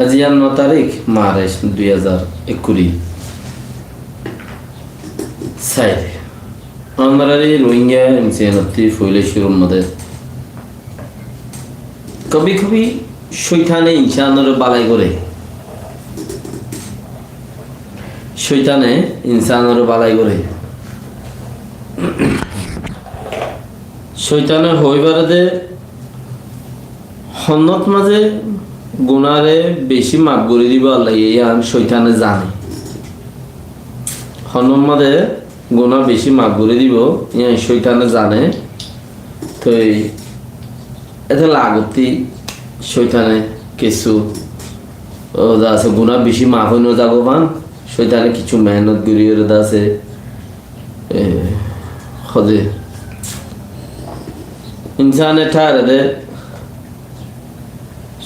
আজি 9 March 2021 side আমরা রোহিঙ্গা ইনসিয়ানতি ফইলে শুরুর মধ্যে কবি কবি শৈতানে ইনসানের বালাই করে শৈতানে ইনসানের বালাই করে শৈতানের হইবারে দে হন্নত মাঝে গুণারে বেশি মাপ করে দিব আল্লাহ এই আন শৈতানে জানে হন্নত মাঝে গুণা বেশি মাপ করে দিব এই শৈতানে জানে তো এতে লাগতি শৈতানে কিছু ও আছে গুণা বেশি মাপ হইন যাগবান শৈতানে কিছু মেহনত করিয়ে আছে খদে ইনসানে ঠারে দে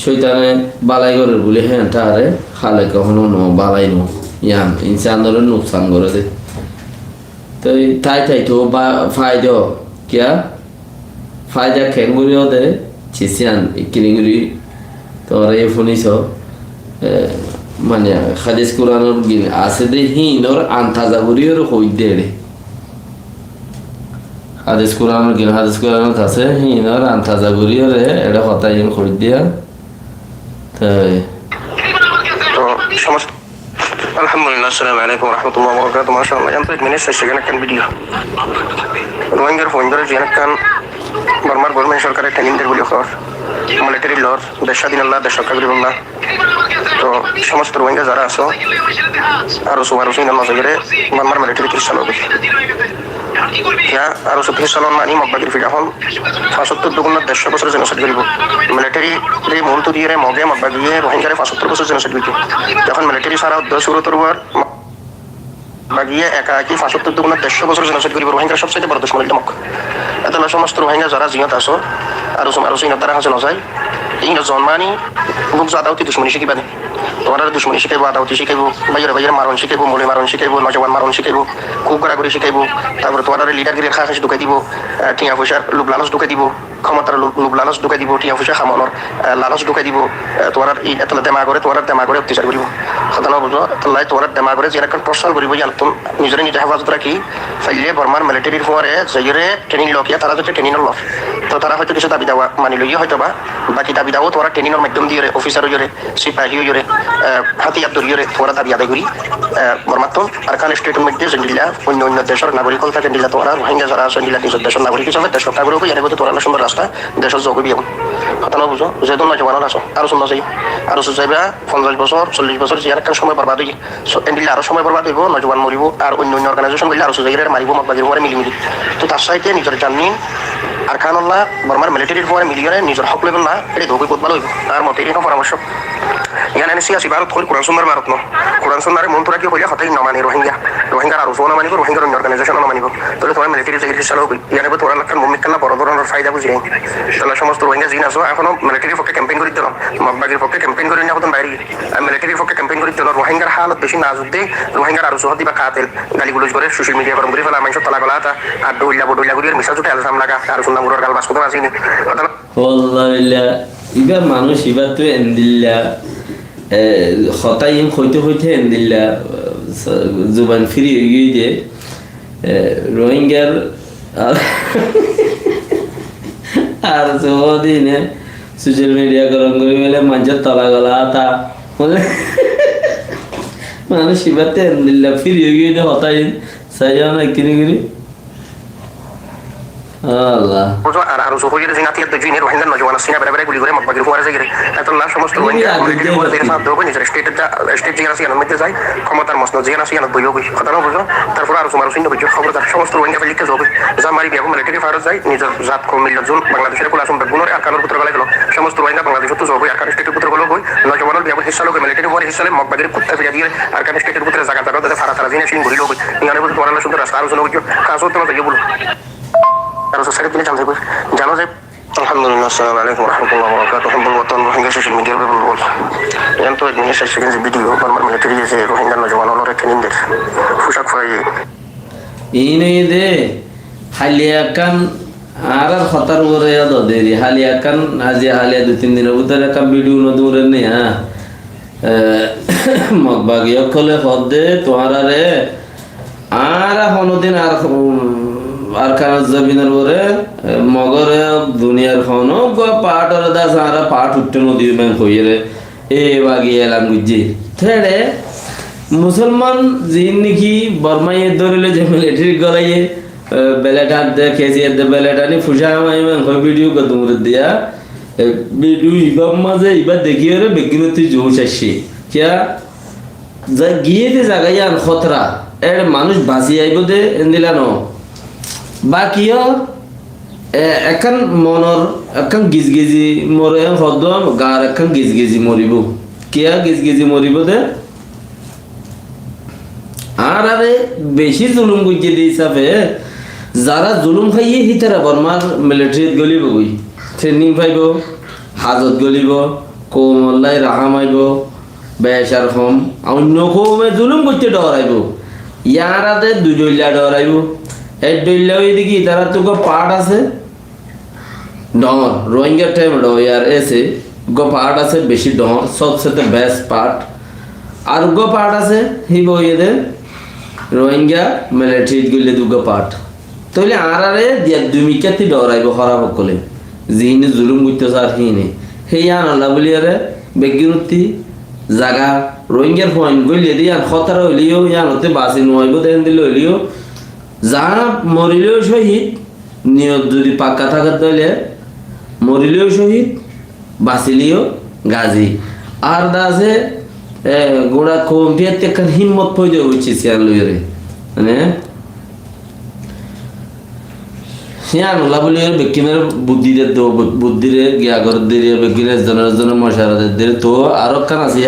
শৈতানে বালাই করে বলে হ্যাঁ ঠারে খালে কখনো ন বালাই ন ইয়ান ইনসানের নুকসান করে দে তো তাই তো বা ফায়দা কিয়া ফায়দা খেঙ্গুরিও দে চিসিয়ান কিনিগুরি তোর এই শুনিছ মানে হাদিস কোরআনের গিন আছে দে হিনর আন্তাজা করিও হই দে রে হাদিস কোরআনের গিন হাদিস কোরআনের আছে হিনর আন্তাজা করিও রে এটা কথা ইন হই দিয়া তাই তো সমস্ত আলহামদুলিল্লাহ আসসালামু আলাইকুম ওয়া রাহমাতুল্লাহি ওয়া বারাকাতুহু মাশাআল্লাহ আমি 1 মিনিট শেষে গেলে ভিডিও রোহিঙ্গার ফোনদারে যে একটা বর্মার গভর্নমেন্ট সরকারের ট্রেনিংদের গুলি খবর মিলিটারি লর দেশ স্বাধীনতা দেশ রক্ষা করিবল্লাহ তো সমস্ত রোহিঙ্গা যারা আছো আরো সুমারো সিনা নজরে বর্মার মিলিটারি খ্রিস্টান হবে আরো 30 সাল মানি মকবাগির ফিরা হল 75 দুগুণের 150 বছর জেনোসাইড করিব মিলিটারি এই মূল তো দিয়ে মগে মকবাগিয়ে রোহিঙ্গারে 75 বছর জেনোসাইড করিব যখন মিলিটারি সারা উদ্দেশ্য শুরু করবার বাগিয়ে একা একই 75 দুগুণের 150 বছর জেনোসাইড করিব রোহিঙ্গার সবচেয়ে বড় দুশ্মন এটা মক এত সমস্ত রোহিঙ্গা যারা জিয়ত আছো আরো সিনা তারা হাসে নজাই এই জন্মানি বুক জাদাউতি দুশ্মনী শিখিবা দে তোমার দুশ্মনী শিখাইব আদাউতি শিখাইব বাইরে মারণ শিখাইব মলে মারণ শিখাইব নজওয়ান মারণ শিখাইব খুব গড়াগড়ি শিখাইব তারপরে তোমার লিডারগিরি খাস ঢুকাই দিব টিয়া পয়সার লোভ লালচ ঢুকাই দিব ক্ষমতার লোভ লালচ ঢুকাই দিব টিয়া পয়সা খামানোর লালচ ঢুকাই দিব তোমার এই এত দেমা করে তোমার দেমা করে অত্যাচার করিব সদানো বুঝো তাই তোমার দেমা করে যে একটা প্রশ্ন করিব যে তুমি নিজরে নিজে হেফাজত রাখি ফাইলে বর্মার মিলিটারির ফোয়ারে যাইরে ট্রেনিং লকিয়া তারা যদি ট্রেনিং লফ তো তারা হয়তো কিছু দাবি দাওয়া মানি লইয়া হয়তো বা বাকি দাবি দাও তোরা ট্রেনিংয়ের মাধ্যম দিয়ে অফিসার হইরে সিপাহী হইরে হাতিয়ার দরিয়ে তোরা দাবি আদায় করি বর্মাত্ম আর কান স্টেটের মধ্যে জেন্ডিলা অন্য দেশের নাগরিক হল থাকে দিলা তোরা রোহিঙ্গা যারা আছে দিলা নিজের দেশের নাগরিক হিসাবে দেশ রক্ষা করবো এর মধ্যে তোরা সুন্দর রাস্তা দেশের যোগ বিয়ে হতানো বুঝো যেহেতু নজওয়ান আছো আরো সুন্দর যাই আরো যাইবা 50 বছর 40 বছর যে একটা সময় বরবাদ হয়ে এন্ডিলে আরো সময় বরবাদ হইব নজওয়ান মরিব আর অন্য অর্গানাইজেশন গুলি আরো যাইরে মারিব মকবাগির পরে মিলিমিলি তো তার সাথে নিজের জানি আর খানুল্লাহ বর্মার মিলিটারির পরে মিলিয়নে নিজের হক লেবেল না এটা ধোকে কোত ভালো হইব তার মতে এটা পরামর্শ ইয়ান সিয়াসি ভারত কই কোরআন সুন্নাহর ভারত ন কোরআন সুন্নাহরে মন্ত্র কি কইলে হতাই না মানে রোহিঙ্গা আর সোনা মানিব রোহিঙ্গার অর্গানাইজেশন না মানিব তাহলে তোমার মিলিটারি চাকরি হিসাবে হবে ইয়ানে তোরা লাখান মুমিকাল্লা বড় ধরনের ফায়দা বুঝি তাহলে সমস্ত রোহিঙ্গা জিন আছো এখনো মিলিটারির পক্ষে ক্যাম্পেইন করে দিলাম মকবাগির পক্ষে ক্যাম্পেইন করে নিয়ে হতন বাইরে মিলিটারির পক্ষে ক্যাম্পেইন করে দিলাম রোহিঙ্গার হালত বেশি নাজুক দে রোহিঙ্গার আর সোহদি বা কাতেল গালিগুলোজ করে সোশ্যাল মিডিয়া গরম করে ফেলা মানুষ তালা গলা আর দৌড়লা বডৌলা করে মিশা জুটে আলসাম লাগা আর সুন্নাহ মুরর গাল বাস করতে আসিনি ওয়াল্লাহ ইবা মানুষ ইবা তো এন্দিল্লা হতাইম হইতে এন্দিল্লা জুবান ফ্রি হয়ে গিয়ে যে রোহিঙ্গার আর দিনে সোশ্যাল মিডিয়া গরম করে মেলে মানুষের তলা গলা তা বলে মানুষ ইবাতে এন্দিল্লা ফ্রি হয়ে গিয়ে যে হতাইম সাই যাও না কিনে করি আল্লাহ আর আরো সহজে যে নাতিয়ার দুই দিনের রোহিঙ্গা নজওয়ান সিনা বেরে গুলি করে মকবাগির ফোয়ারে যায় এতলা সমস্ত রোহিঙ্গা মিলিটারি ফোর্স এর সাথে দোকে নিজের স্টেট জিয়া সিয়ান মধ্যে যায় ক্ষমতার মসনদ জিয়া সিয়ান বইও কই কথা না বুঝো তারপর আরো সুমারো সিন বইও খবরদার সমস্ত রোহিঙ্গা লিখে যাবে জামারি বিয়া মিলিটারি ফোর্স যায় নিজের জাত কো মিল্লাত জুন বাংলাদেশের কোলা আসম বেগুনের আর কানোর পুত্র গলাই গেল সমস্ত রোহিঙ্গা বাংলাদেশ তো যাবে আর কান স্টেটের পুত্র গলো কই নজওয়ানের বিয়া হিসা লোক মিলিটারি ফোর্স হিসা মকবাগির কুত্তা ফিরা দিয়ে আর কান স্টেটের পুত্র জায়গা জায়গা ফারা তারা জিনা সিন ঘুরিলো কই ইয়ানে বল তোরা সুন্দর রাস্তা আর জন্য কাজও তো না বলো আরো সাইড দিনে জানতে কই জানো যে আলহামদুলিল্লাহ আসসালামু আলাইকুম ওয়া রাহমাতুল্লাহি ওয়া বারাকাতুহু বলতন রোহিঙ্গা সোশ্যাল মিডিয়ার ব্যাপারে বল এন তো দিনে শেষ সেকেন্ড ভিডিও বর্মার মিলিটারি যে রোহিঙ্গা নজওয়ান হলরে ট্রেনিংদের পোশাক ফাই ইনে দে হালিয়াকান আর খতার ওরে দো দেরি হালিয়াকান আজি হালিয়া 2-3 দিনের ভিতরে একটা ভিডিও ন দূরে নে মগবাগিয়া কলে হদে তোমার আরে আর কোনোদিন আর কারণ জমিনের পরে মগরে দুনিয়ার খানো পাটর দাস আর পাট উঠতে নদী ব্যাংক হইয়ে রে এ বাগিয়ে এলাম বুঝছি থেড়ে মুসলমান জিন নাকি বর্মাইয়ে ধরিলে যে মিলিটারি গলাইয়ে বেলেটার দে কেজিএর দে বেলেটানি ফুসা মাই ব্যাংক ভিডিও কত মুরে দিয়া ভিডিও ইবাম মাঝে ইবা দেখিয়ে রে বেগিনতি জোশ আসছে কিয়া যা গিয়ে দে জায়গায় আর খতরা এর মানুষ বাঁচি আইব দে এন্দিলানো বা কিয় এখন মনৰ এখন গিজগিজি মরে হদ গার এখন গিজগিজি মরিব কিয়া গিজগিজি মরিব দে আর আরে বেশি জুলুম গুজে দিয়ে হিসাবে যারা জুলুম খাইয়ে হিতারা বর্মার মিলিটারিত গলিব গই ট্রেনিং পাইব হাজত গলিব কৌমল্লাই রাহাম আইব বেসার কম অন্য কৌমে জুলুম করতে ডরাইব ইয়ার আদে দুজল্লা ডরাইব এই ডইলা ওই দেখি তারা তো পাট আছে ডর রোহিঙ্গা টাইম ইয়ার এসে পাট আছে বেশি ডর সবচেয়ে বেস্ট পাট আর পাট আছে হিব এদের রোহিঙ্গা মিলিটারি গলে দুগো পাট তাহলে আর আরে দিয়া দুই কাতি ডরাইব খারাপ সকলে যিনি জুলুম করতে চার হিনে সেই আনলা বলি আরে বেগিনতি জাগা রোহিঙ্গার পয়েন্ট গলিয়ে দিয়ে আর খতরা হইলেও ইয়ানতে বাঁচি নোয়াইব দেন দিলে হইলেও যা মরিলেও শহীদ নিয়ত যদি পাক্কা থাকার দলে মরিলেও শহীদ বাঁচিলেও গাজী আর দাসে গোড়া কম্পিয়ার তেকার হিম্মত পয়দা হচ্ছে সিয়ার লইরে মানে সিয়ার নোলা বলি বেকিনের বুদ্ধিরে তো বুদ্ধিরে গিয়া করে দিয়ে বেকিনের জনের মশারাদের দিয়ে তো আরো কান আছে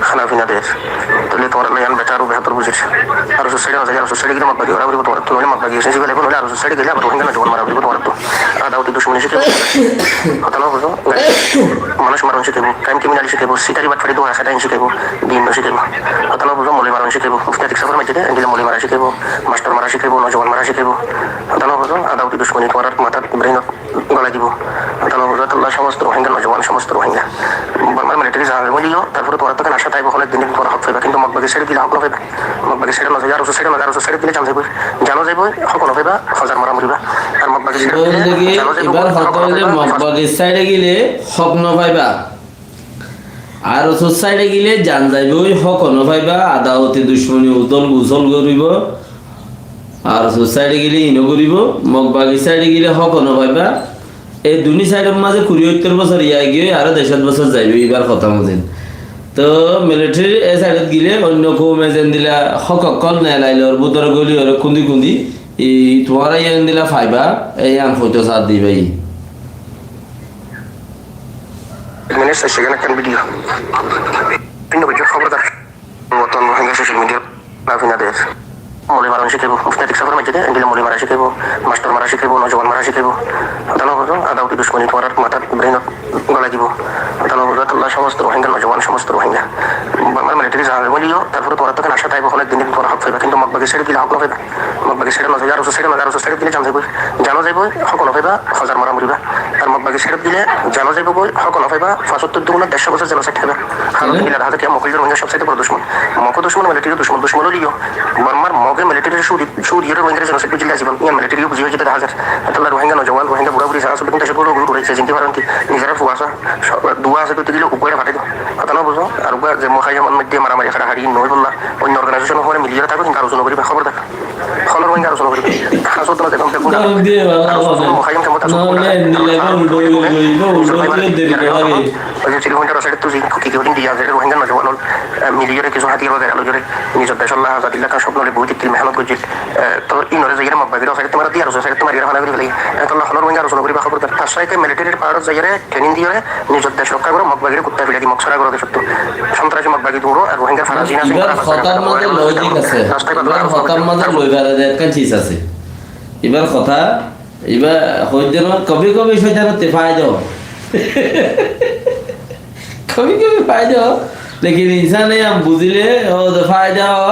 খানা পিনা দেশ তাহলে তোমার লাইন বেটার বেহতর বুঝিস আর সোসাইটি আছে আর সোসাইটি গিয়ে মাপা দিও আর তোমার তুমি মাপা গিয়ে সেসে গেলে আর সোসাইটি গেলে আর রোহিঙ্গা না জোর মারা তোমার তো আর দাও তো শুনে শিখে কথা না বুঝো মানুষ মারণ শিখেব টাইম ক্রিমিনালি শিখেব সিটারি বাট ফাড়ি তোমার সাথে শিখেব দিন শিখেব কথা না বুঝো মলি মারণ শিখেব মুফতি সাফার মধ্যে দিলে মলি মারা শিখেব মাস্টার মারা শিখেব নজওয়ান মারা শিখেব কথা না বুঝো আর দাও তো দুশ্মনী তোমার মাথার ব্রেন গলা দিব কথা না বুঝো আল্লাহ সমস্ত রোহিঙ্গা নজওয়ান সমস্ত রোহিঙ্গা বর্মার মিলিটারি জাহাজ বলিও তারপরে তোমার তো আশা তাই বহলে দিন তোমার হক পাইবা কিন্তু মগবাগি ছেড়ে দিলে হক নপাইবা মগবাগি ছেড়ে নয় আর ছেড়ে নয় আর ছেড়ে দিলে জান যাইব জানো যাইব হক নপাইবা হাজার মারা মরিবা আর মগবাগি ছেড়ে দিলে জানো যাইব মগবাগি সাইডে গেলে হক নপাইবা আর সাইডে গেলে জান যাইব হক নপাইবা আদাওতে দুশ্মনী উদল গুজল করিব আর সাইডে গেলে ইনো করিব মগবাগি সাইডে গেলে হক নপাইবা এই দুনি সাইডের মাঝে ৭০ বছর ইয়া গিয়ে আরো ১০ বছর যাইব এবার কথা মতেন তো মিলিটারি এ সাইডত গিলে অন্য কৌমে যেন দিলা হক কল নেলাইলর বুতর গলি আর কুন্দি কুন্দি এই তোমার ইয়ান দিলা ফাইবা এই আন হইতো সাথ দিবাই মিনিট সেকেন্ড একটা ভিডিও পিন ভিডিও খবরদার মতন রোহিঙ্গা সোশ্যাল মিডিয়া লাভিনা দেশ মলি মারা শিখেব মুফতি সাফার মধ্যে দিলে মলি মারা শিখেব মাস্টার মারা শিখেব নজওয়ান মারা শিখেব কথা বুঝো আদাও তো দুশ্মনী তোমার মাথার ব্রেন গলা দিব কথা বুঝো আল্লাহ সমস্ত রোহিঙ্গা নজওয়ান সমস্ত রোহিঙ্গা বর্মার মিলিটারি জাহাজ বলিও তারপরে তোমার তো আশা তাই বহলে দিন তোমার হক পাইবা কিন্তু মগবাগি ছেড়ে দিলে হক নপাইবা মগবাগি ছেড়ে নয় আর ছেড়ে নয় আর ছেড়ে দিলে জান যাইব জানো যাইব হক নপাইবা হাজার মারা মরিবা আর মগবাগি ছেড়ে দিলে জানো যাইব হক নপাইবা ৭৫ দুগুণ ১৫০ বছর জেনোসাইড হবে হালত মিলার হাতে মকলির রোহিঙ্গা সবচাইতে বড় দুশ্মন মক দুশ্মন মিলিটারি দুশ্মন লিও বর্মার মগে মিলিটারি সুরিয়ে রোহিঙ্গা জেনোসাইড বুঝিলে জীবন ইয়ান মিলিটারি বুঝি হয়েছে ১০০০ তাহলে রোহিঙ্গা নজওয়ান রোহিঙ্গা বুড়া বুড়ি যারা আসলে কিন্তু সেগুলো গুরু রয়েছে চিনতে পারেন কি নিজেরা ফুয়াশা দুয়া আছে তো দিলে উপরে ফাটে দিও কথা না বুঝো আর যে মহাইয়া মন মধ্যে মারামারি খাড়া হাড়ি নয় বললা অন্য অর্গানাইজেশন হলে মিলিয়ে থাকবে কিন্তু আলোচনা করিবে খবর দেখ খবর রোহিঙ্গা আলোচনা করিবে হাসো তো দেখুন দেখুন মহাইয়া ক্ষমতা ওই যে চিলিহুন্ডার সাইড তো কি কি দিয়া যায় রোহিঙ্গা নজওয়ান মিলিয়ে কিছু হাতিয়ার বাজার আলো জোরে নিজের দেশাল্লাহ আজাদিল্লাহ খান স্বপ্নরে বহুত তিল মেহনত করছিল তো ইনরে যাইরে মগবাগির সাইড তোমার দিয়া রসে সাইড তোমার ইরা হানা করি ফেলি তাহলে হলর রোহিঙ্গা আলোচনা করিবা খবর দেখ তার সাইকে মিলিটারির পাওয়ার যাইরে ট্রেনিং দিয়ে নিজের দেশ রক্ষা করে মগবাগির কুত্তা ফেলে দি মকসরা করে সত্য সন্ত্রাসী মগবাগি দৌড়ো আর রোহিঙ্গা ফারাজি না এবার খতার মাঝে লজিক আছে এবার খতার মাঝে লইবারে একটা চিজ আছে এবার কথা এবার হইতে না কবি কবি শয়তানতে ফায়দা कभी कभी फायदा हो लेकिन इंसान ने हम बुझले और फायदा हो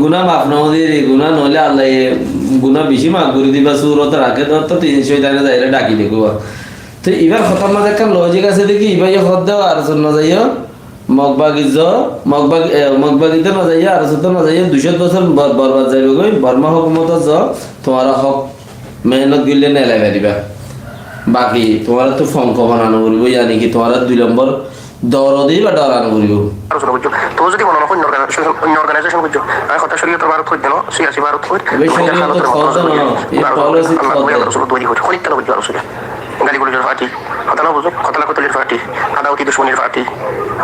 गुना माफ ना हो दे गुना नले अल्लाह ये गुना बेশি মাফ করে দিবা সুরত রাখে তো 300 টাকা যাইলে ডাকি দেখো তো এবার খতম মাঝে একটা লজিক আছে দেখি এবার হদ দাও আর শোনা যাইও মগবাগিতে না যাইয়া আর সাথে না যাইয়া 200 বছর বরবাদ যাইবে গই বর্মা হুকুমত তোমার হক মেহনত গিলে নেলাই পারিবা বাকি তোমার তো ফঙ্ক বানানো করিব জানি কি তোমার 2 নম্বর দরদি বা ডরানো করিব আলোচনা করছো তো যদি মনে হয় অন্য অর্গানাইজেশন করছো আমি কথা শরীয়তের ভারত হইতে না সিয়াসি ভারত হইতে গালিগুলির পার্টি হতালা বুঝো হতালা কতলির পার্টি আদাউতি দুশ্মনির পার্টি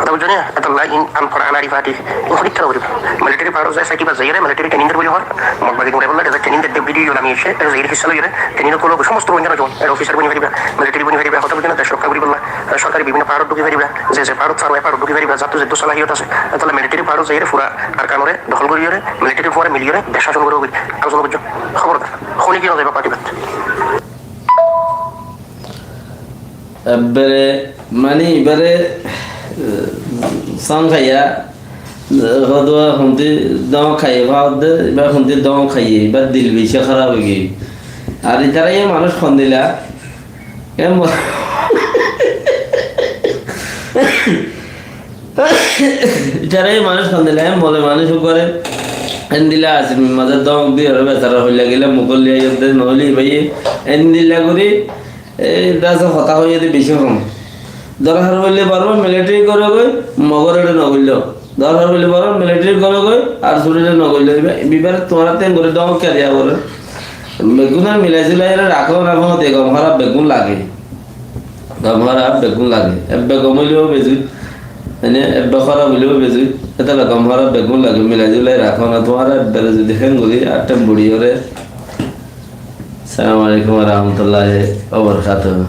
আদা বুঝো না এত লাই আনফড়া আনারি পার্টি হরিক খেলা করিব মিলিটারি ভারত যায় সাইকি বা যাইরে মিলিটারি ট্রেনিং বলি হয় মগবাগি করে বললে যে ট্রেনিং দের ভিডিও আমি এসে যাইরে হিসা লইরে ট্রেনিং করলো সমস্ত বন্ধুরা জন এর অফিসার বনি পারিবা মিলিটারি বনি পারিবা হতা বুঝো না দেশ রক্ষা করি বললা সরকারি বিভিন্ন ভারত ঢুকি পারিবা যে ভারত সারওয়াই ভারত ঢুকি পারিবা যাতে যে সালাহিয়ত আছে তাহলে মিলিটারি ভারত যাইরে পুরা আর কানরে দখল করিরে মিলিটারি পরে মিলিয়ে দেশ শাসন করে আলোচনা করছো খবরদার খনি কি যাইবা পার্টি এবারে মানে এবারে সাং খাইয়া হদোয়া হুমতি দম খাইয়ে ভাব দে এবার হুমতি দম খাইয়ে এবার দিল বেশি খারাপ হয়ে গিয়ে আর এটারাই মানুষ খন দিলা এটারাই মানুষ খন দিলা বলে মানুষ করে এন দিলা আছে মাঝে দম দিয়ে বেচারা হইলা গেলে মুগল লিয়া নহলি ভাই এন দিলা করি এই দাসে হতা হয়ে যদি বেশি কম দরকার বললে পারবো মিলিটারি করে গই মগরেটা নগইল দরকার বললে পারবো মিলিটারি করে গই আর শরীরে নগইল বিবার তোমরা তেন করে দম কেরিয়া করে বেগুন আর মিলাইছিল রাখো রাখো দেখো আমার বেগুন লাগে আমার বেগুন লাগে এবে কমইলেও বেজুই মানে এবে খারাপ হইলেও বেজুই এটা আমার বেগুন লাগে মিলাইছিল রাখো না তোমার এবারে যদি হেন করি আটটা বুড়ি করে আসসালামু আলাইকুম ওয়া রাহমাতুল্লাহি ওয়া বারাকাতুহু